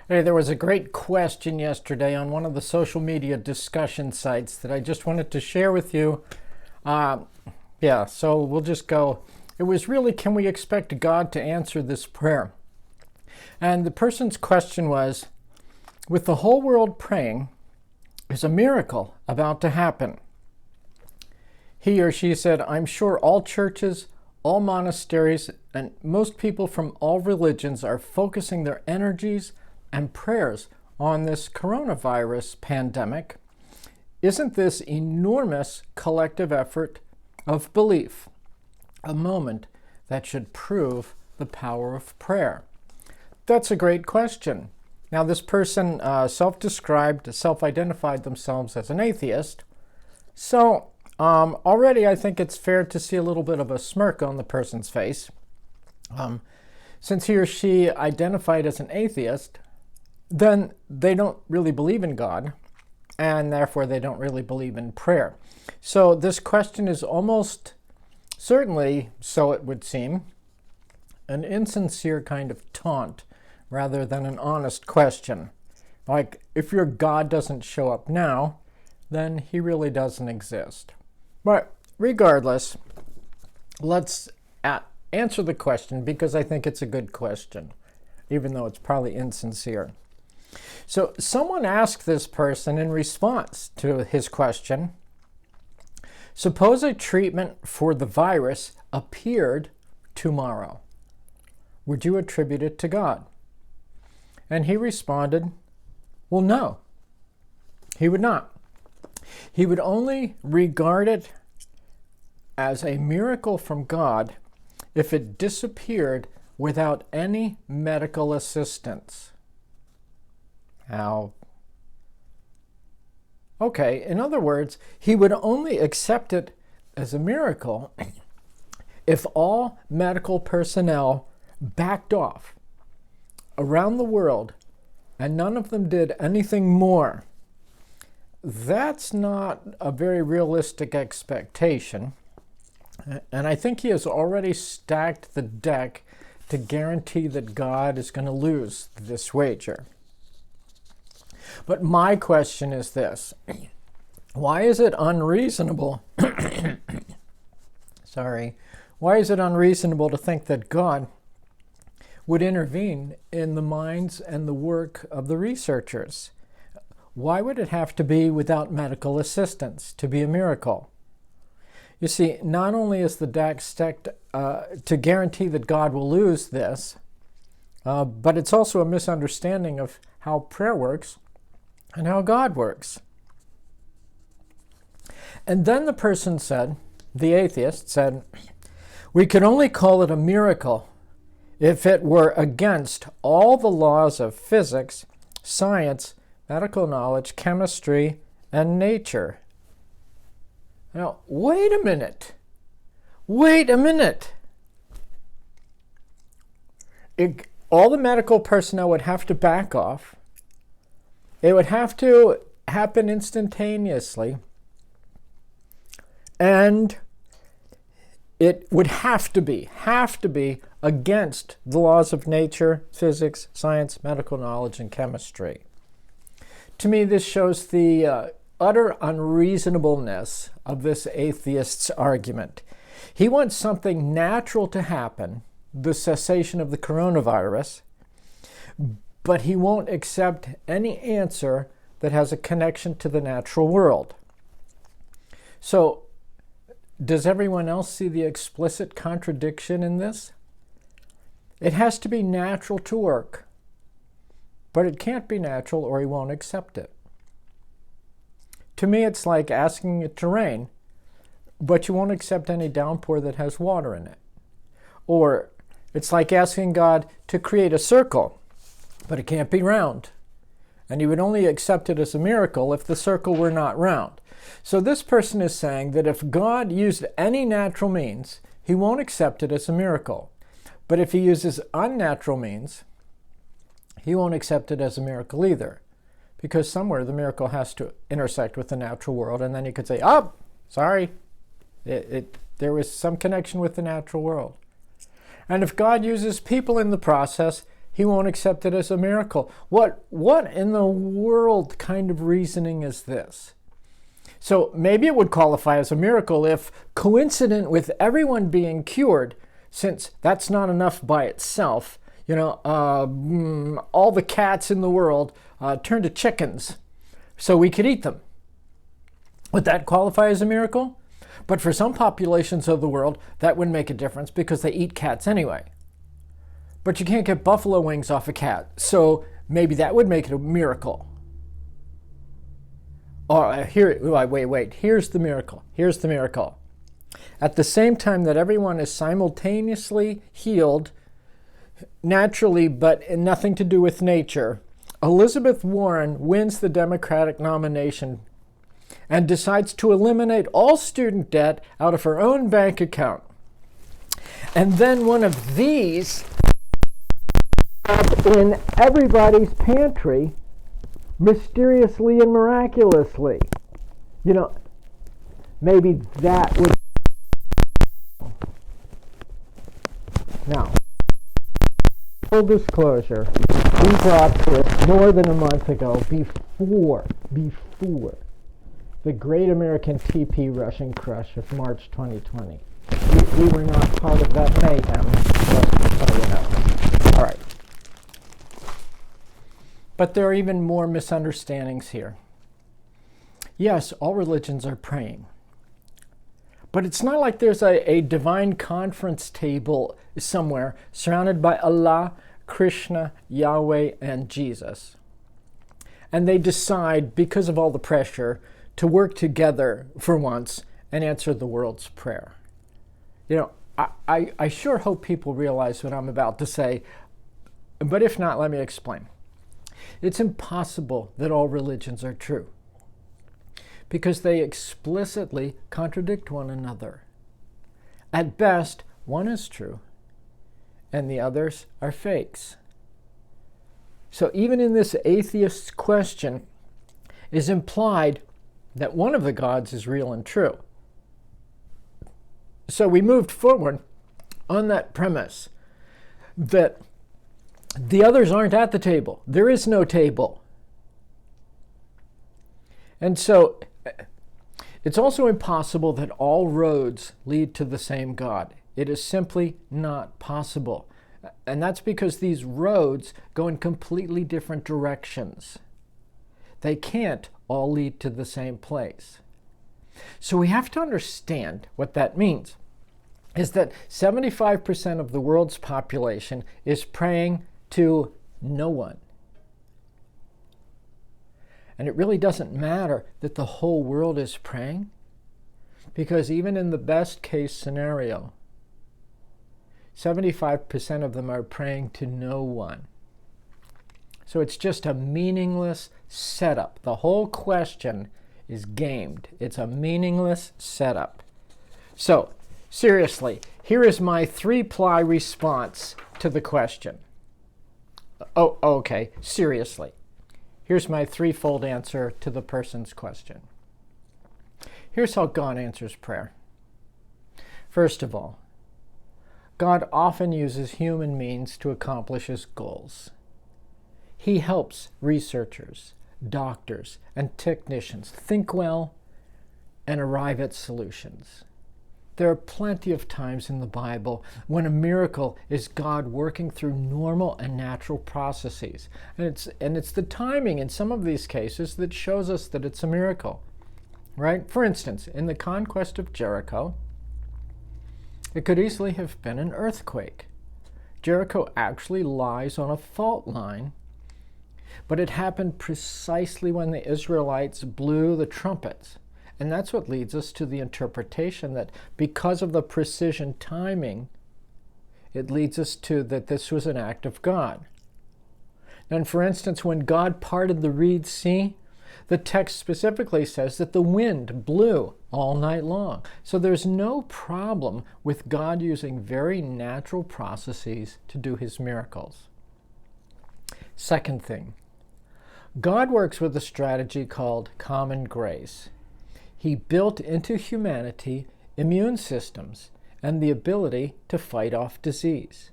Hey, there was a great question yesterday on one of the social media discussion sites that I just wanted to share with you. Uh, so we'll just go. It was really, can we expect God to answer this prayer? And the person's question was, with the whole world praying, is a miracle about to happen? He or she said, I'm sure all churches, all monasteries, and most people from all religions are focusing their energies and prayers on this coronavirus pandemic. Isn't this enormous collective effort of belief a moment that should prove the power of prayer? That's a great question. Now, this person self-identified themselves as an atheist. So already I think it's fair to see a little bit of a smirk on the person's face. Since he or she identified as an atheist, then they don't really believe in God, and therefore they don't really believe in prayer. So this question is almost certainly, so it would seem, an insincere kind of taunt rather than an honest question. Like, if your God doesn't show up now, then he really doesn't exist. But regardless, let's answer the question because I think it's a good question, even though it's probably insincere. So someone asked this person in response to his question, suppose a treatment for the virus appeared tomorrow. Would you attribute it to God? And he responded, well, no, he would not. He would only regard it as a miracle from God if it disappeared without any medical assistance. How? Okay, in other words, he would only accept it as a miracle if all medical personnel backed off around the world and none of them did anything more. That's not a very realistic expectation, and I think he has already stacked the deck to guarantee that God is going to lose this wager. But my question is this: why is it unreasonable? Why is it unreasonable to think that God would intervene in the minds and the work of the researchers? Why would it have to be without medical assistance to be a miracle? You see, not only is the deck stacked to guarantee that God will lose this, but it's also a misunderstanding of how prayer works and how God works. And then the person said, the atheist said, we could only call it a miracle if it were against all the laws of physics, science, medical knowledge, chemistry, and nature. Now, wait a minute. All the medical personnel would have to back off. It would have to happen instantaneously. And it would have to be against the laws of nature, physics, science, medical knowledge, and chemistry. To me, this shows the utter unreasonableness of this atheist's argument. He wants something natural to happen, the cessation of the coronavirus, but he won't accept any answer that has a connection to the natural world. So, does everyone else see the explicit contradiction in this? It has to be natural to work, but it can't be natural or he won't accept it. To me, it's like asking it to rain, but you won't accept any downpour that has water in it. Or it's like asking God to create a circle, but it can't be round. And he would only accept it as a miracle if the circle were not round. So this person is saying that if God used any natural means, he won't accept it as a miracle. But if he uses unnatural means, he won't accept it as a miracle either. Because somewhere the miracle has to intersect with the natural world, and then you could say, oh, sorry, there was some connection with the natural world. And if God uses people in the process, he won't accept it as a miracle. What in the world kind of reasoning is this? So maybe it would qualify as a miracle if, coincident with everyone being cured, since that's not enough by itself, all the cats in the world turned to chickens so we could eat them. Would that qualify as a miracle? But for some populations of the world, that wouldn't make a difference because they eat cats anyway. But you can't get buffalo wings off a cat, so maybe that would make it a miracle. Wait. Here's the miracle. At the same time that everyone is simultaneously healed naturally, but nothing to do with nature, Elizabeth Warren wins the Democratic nomination and decides to eliminate all student debt out of her own bank account. And then one of these in everybody's pantry, mysteriously and miraculously. Maybe that would... Now, full disclosure, we brought this more than a month ago before the Great American TP Russian Crush of March 2020. We were not part of that mayhem, but All right. But there are even more misunderstandings here. Yes, all religions are praying. But it's not like there's a divine conference table somewhere surrounded by Allah, Krishna, Yahweh, and Jesus. And they decide, because of all the pressure, to work together for once and answer the world's prayer. I sure hope people realize what I'm about to say, but if not, let me explain. It's impossible that all religions are true because they explicitly contradict one another. At best, one is true and the others are fakes. So even in this atheist question is implied that one of the gods is real and true. So we moved forward on that premise that the others aren't at the table. There is no table. And so it's also impossible that all roads lead to the same God. It is simply not possible. And that's because these roads go in completely different directions. They can't all lead to the same place. So we have to understand what that means, is that 75% of the world's population is praying to no one. And it really doesn't matter that the whole world is praying, because even in the best case scenario, 75% of them are praying to no one. So it's just a meaningless setup. The whole question is gamed. It's a meaningless setup. So, seriously, here is my 3-ply response to the question. Oh, okay, seriously. Here's my 3-fold answer to the person's question. Here's how God answers prayer. First of all, God often uses human means to accomplish his goals. He helps researchers, doctors, and technicians think well and arrive at solutions. There are plenty of times in the Bible when a miracle is God working through normal and natural processes. And it's the timing in some of these cases that shows us that it's a miracle, right? For instance, in the conquest of Jericho, it could easily have been an earthquake. Jericho actually lies on a fault line, but it happened precisely when the Israelites blew the trumpets. And that's what leads us to the interpretation that because of the precision timing, it leads us to that this was an act of God. And for instance, when God parted the Reed Sea, the text specifically says that the wind blew all night long. So there's no problem with God using very natural processes to do his miracles. Second thing, God works with a strategy called common grace. He built into humanity immune systems and the ability to fight off disease.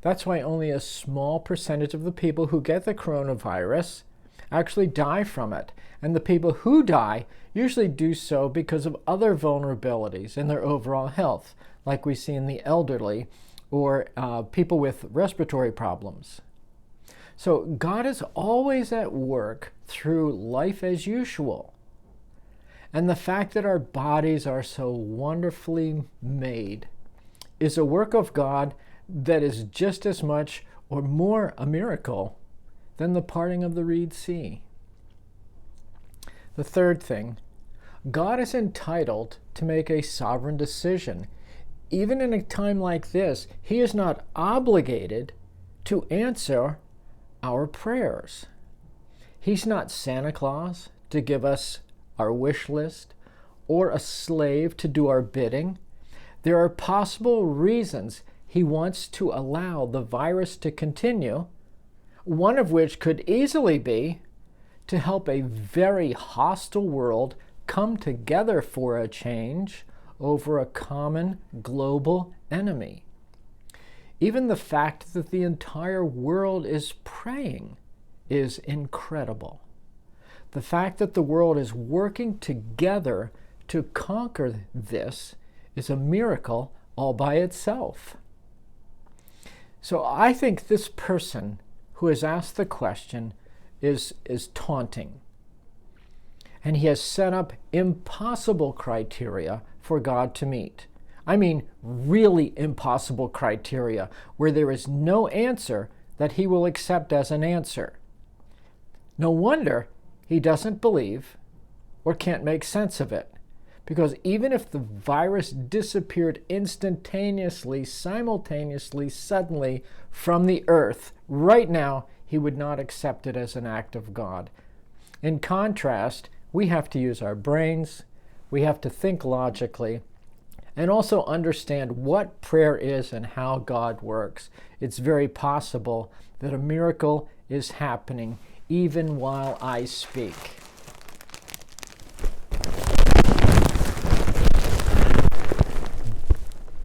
That's why only a small percentage of the people who get the coronavirus actually die from it. And the people who die usually do so because of other vulnerabilities in their overall health, like we see in the elderly or people with respiratory problems. So God is always at work through life as usual. And the fact that our bodies are so wonderfully made is a work of God that is just as much or more a miracle than the parting of the Red Sea. The third thing, God is entitled to make a sovereign decision. Even in a time like this, He is not obligated to answer our prayers. He's not Santa Claus to give us our wish list or a slave to do our bidding. There are possible reasons He wants to allow the virus to continue, one of which could easily be to help a very hostile world come together for a change over a common global enemy. Even the fact that the entire world is praying is incredible. The fact that the world is working together to conquer this is a miracle all by itself. So I think this person who has asked the question is taunting. And he has set up impossible criteria for God to meet. I mean, really impossible criteria where there is no answer that He will accept as an answer. No wonder he doesn't believe or can't make sense of it. Because even if the virus disappeared instantaneously, simultaneously, suddenly from the earth, right now, he would not accept it as an act of God. In contrast, we have to use our brains, we have to think logically, and also understand what prayer is and how God works. It's very possible that a miracle is happening even while I speak.